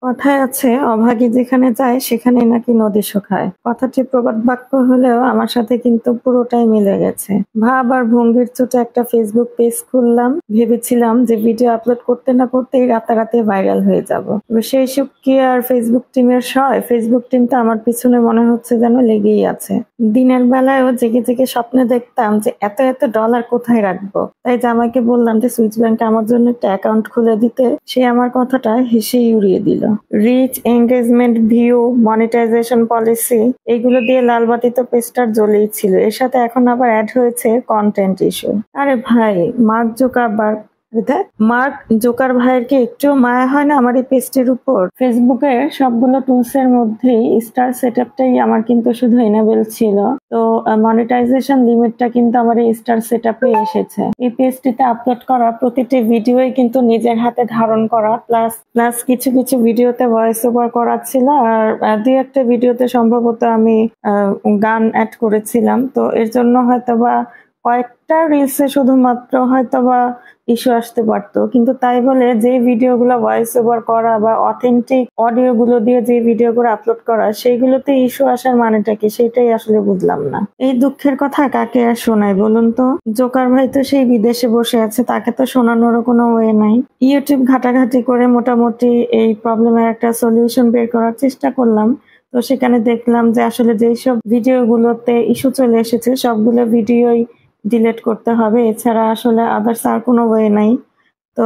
কথায় আছে অভাগী যেখানে যায় সেখানেই নাকি নদী শুকায়। কথাটি প্রবাদ বাক্য হলেও আমার সাথে কিন্তু পুরোটাই মিলে গেছে। ভাব আর ভঙ্গির চোটে একটা ফেসবুক পেজ খুললাম, ভেবেছিলাম যে ভিডিও আপলোড করতে না করতেই রাতারাতি ভাইরাল হয়ে যাব। সেই সব কি আর ফেসবুক টিমের সয়? ফেসবুক টিমটা আমার পিছনে মনে হচ্ছে যেন লেগেই আছে। দিনের বেলায়ও জেগে জেগে স্বপ্নে দেখতাম যে এত এত ডলার কোথায় রাখবো, তাই জামাইকে বললাম যে সুইচ ব্যাংকে আমার জন্য একটা অ্যাকাউন্ট খুলে দিতে। সে আমার কথাটা হেসেই উড়িয়ে দিল। Reach, engagement, view, monetization policy, এগুলো দিয়ে লালবাতি তো পেজটার জ্বলেই ছিল। এর সাথে এখন আবার অ্যাড হয়েছে কন্টেন্ট ইস্যু। আরে ভাই, মার্ক জুকারবার্গ মার্ক জোকার ভাইয়ের কি একটুও মায়া হয় না আমার এই পেজটির উপর? ফেসবুকের সবগুলো টুলস এর মধ্যেই স্টার সেটআপটাই আমার কিন্তু শুধু এনেবল ছিল। তো মনিটাইজেশন লিমিটটা কিন্তু আমার এই স্টার সেটআপে এসেছে। এই পেজটিতে আপলোড করা প্রতিটি ভিডিওই কিন্তু নিজের হাতে ধারণ করা, প্লাস কিছু কিছু ভিডিওতে ভয়েস ওভার করা ছিল, আর দুই একটা ভিডিওতে সম্ভবত আমি গান অ্যাড করেছিলাম। তো এর জন্য হয়তোবা কয়েকটা রিলসে শুধুমাত্র হয়তোবা ইস্যু আসতে পারতো, কিন্তু তাই বলে যে ভিডিওগুলো ভয়েস ওভার করা বা অথেন্টিক অডিও গুলো দিয়ে যে ভিডিওগুলো আপলোড করা সেইগুলোতে ইস্যু আসার মানেটা কি, সেটাই আসলে বুঝলাম না। এই দুঃখের কথা কাকে আর শোনাই বলুন তো? জোকার ভাই তো সেই বিদেশে বসে আছে, তাকে তো শোনানোরও কোনো ওয়ে নাই। ইউটিউব ঘাটাঘাটি করে মোটামুটি এই প্রবলেমের একটা সলিউশন বের করার চেষ্টা করলাম। তো সেখানে দেখলাম যে আসলে যেসব ভিডিওগুলোতে ইস্যু চলে এসেছে সবগুলো ভিডিওই ডিলিট করতে হবে, এছাড়া আসলে আদার্স আর কোনো ওয়ে নাই। তো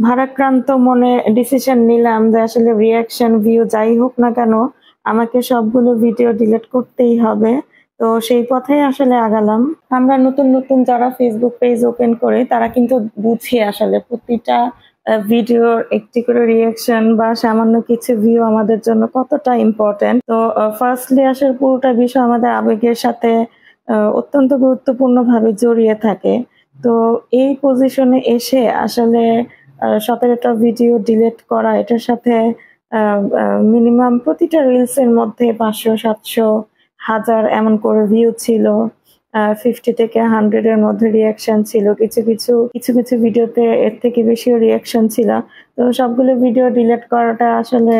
ভারাক্রান্ত মনে ডিসিশন নিলাম যে আসলে রিয়াকশন, ভিউ যাই হোক না কেন আমাকে সবগুলো ভিডিও ডিলিট করতেই হবে। তো সেই পথেই আসলে আগালাম। আমরা নতুন নতুন যারা ফেসবুক পেজ ওপেন করে তারা কিন্তু বুঝি আসলে প্রতিটা ভিডিওর একটি করে রিয়াকশন বা সামান্য কিছু ভিউ আমাদের জন্য কতটা ইম্পর্টেন্ট। তো ফার্স্টলি আসলে পুরোটা বিষয় আমাদের আবেগের সাথে অত্যন্ত গুরুত্বপূর্ণ ভাবে জড়িয়ে থাকে। তো এই পজিশনে এসে আসলে 17টা ভিডিও ডিলিট করা, এটার সাথে মিনিমাম প্রতিটা রিলস এর মধ্যে 500, 700, 1000 এমন করে ভিউ ছিল। 50 থেকে 100 এর মধ্যে রিয়াকশন ছিল, কিছু কিছু কিছু কিছু ভিডিওতে এর থেকে বেশিও রিয়াকশন ছিল। তো সবগুলো ভিডিও ডিলিট করাটা আসলে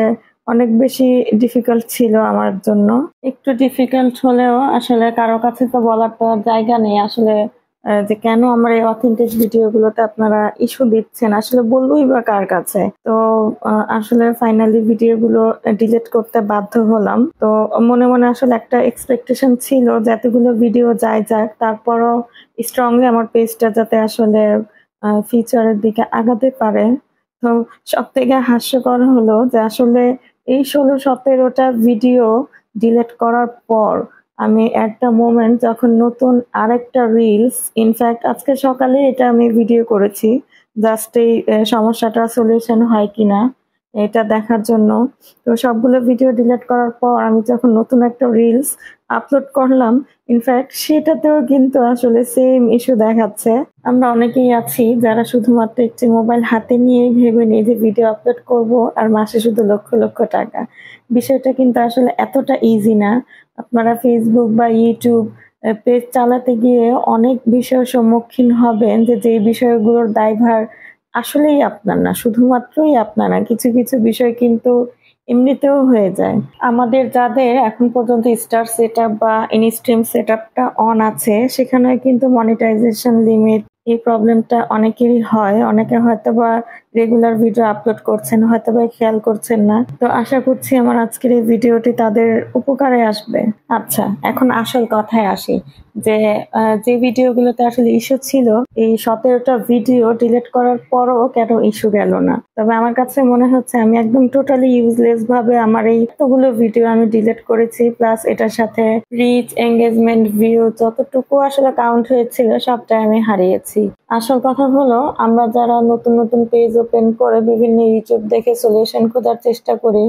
অনেক বেশি ডিফিকাল্ট ছিল আমার জন্য। একটু ডিফিকাল্ট হলেও আসলে কারো কাছে তো বলার তো আর জায়গা নেই আসলে যে কেন আমার এই অথেন্টিক ভিডিওগুলোতে আপনারা ইস্যু দিচ্ছেন, আসলে বলবোই বা কার কাছে। তো আসলে ফাইনালি ভিডিওগুলো ডিলিট করতে বাধ্য হলাম। তো মনে মনে আসলে একটা এক্সপেকটেশন ছিল যে এতগুলো ভিডিও যাক, তারপরও স্ট্রংলি আমার পেজটা যাতে আসলে ফিউচারের দিকে আগাতে পারে। তো সব থেকে হাস্যকর হলো যে আসলে এই 16-17টা ভিডিও ডিলিট করার পর আমি একটা মোমেন্ট যখন নতুন আরেকটা রিলস, ইনফ্যাক্ট আজকে সকালে এটা আমি ভিডিও করেছি জাস্ট এই সমস্যাটা সলিউশন হয় কিনা এটা দেখার জন্য। তো সবগুলো ভিডিও ডিলিট করার পর আমি যখন নতুন একটা রিলস আপলোড করলাম, ইনফ্যাক্ট সেটাতেও কিন্তু আসলে সেম ইস্যু দেখাচ্ছে। আমরা অনেকেই আছি যারা শুধুমাত্র একটি মোবাইল হাতে নিয়েই ভেবে নিই যে ভিডিও আপলোড করব আর মাসে শুধু লক্ষ লক্ষ টাকা। বিষয়টা কিন্তু আসলে এতটা ইজি না। আপনারা ফেসবুক বা ইউটিউব পেজ চালাতে গিয়ে অনেক বিষয়ের সম্মুখীন হবেন যেই বিষয়গুলোর দায়ভার আসলেই আপনার না, শুধুমাত্রই আপনার না, কিছু কিছু বিষয় কিন্তু এমনিতেও হয়ে যায়। আমাদের যাদের এখন পর্যন্ত স্টার সেটআপ বা ইনস্ট্রিম সেটআপটা অন আছে সেখানে কিন্তু মনিটাইজেশন লিমিট এই প্রবলেমটা অনেকেরই হয়। অনেকে হয়তোবা রেগুলার ভিডিও আপলোড করছেন, হয়তোবা খেয়াল করছেন না। তো আশা করছি আমার আজকের এই ভিডিওটি তাদের উপকারে আসবে। আচ্ছা, এখন আসল কথায় আসি যে যে ভিডিওগুলোতে আসলে ইস্যু ছিল, এই 17টা ভিডিও ডিলিট করার পরও কেন ইস্যু গেল না? তবে আমার কাছে মনে হচ্ছে আমি একদম টোটালি ইউজলেস ভাবে আমার এই এতগুলো ভিডিও আমি ডিলিট করেছি, প্লাস এটার সাথে রিচ, এঙ্গেজমেন্ট, ভিউ যতটুকু আসলে কাউন্ট হয়েছিল সবটাই আমি হারিয়েছি। আসল কথা হলো আমরা যারা নতুন নতুন পেজ ওপেন করে বিভিন্ন ইউটিউব দেখে সলিউশন খোঁজার চেষ্টা করি,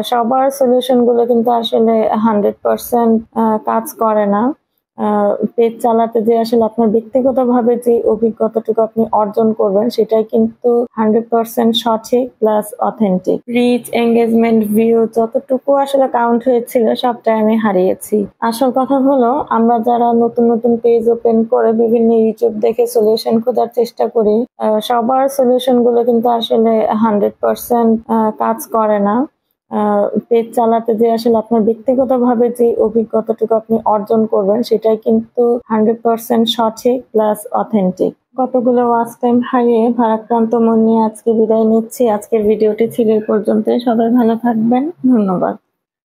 সবার সলিউশন গুলো কিন্তু আসলে 100% কাজ করে না। পেজ চালাতে যে আসলে আপনার ব্যক্তিগতভাবে যে অভিজ্ঞতাটুকু আপনি অর্জন করবেন সেটাই কিন্তু 100% সঠিক plus authentic. Reach, engagement, view যতটুকু আসলে কাউন্ট হয়েছিল সবটাই আমি হারিয়েছি। আসল কথা হলো আমরা যারা নতুন নতুন পেজ ওপেন করে বিভিন্ন ইউটিউব দেখে সলিউশন খোঁজার চেষ্টা করি, সবার সলিউশন গুলো কিন্তু আসলে 100% কাজ করে না। পেজ চালাতে যে আসলে আপনার ব্যক্তিগতভাবে যে অভিজ্ঞতাটুকু আপনি অর্জন করবেন সেটাই কিন্তু 100% সঠিক প্লাস অথেন্টিক। কতগুলো ওয়াচ টাইম হারিয়ে ভারাক্রান্ত মন নিয়ে আজকে বিদায় নিচ্ছি। আজকের ভিডিওটি ছিল এই পর্যন্ত। সবাই ভালো থাকবেন। ধন্যবাদ।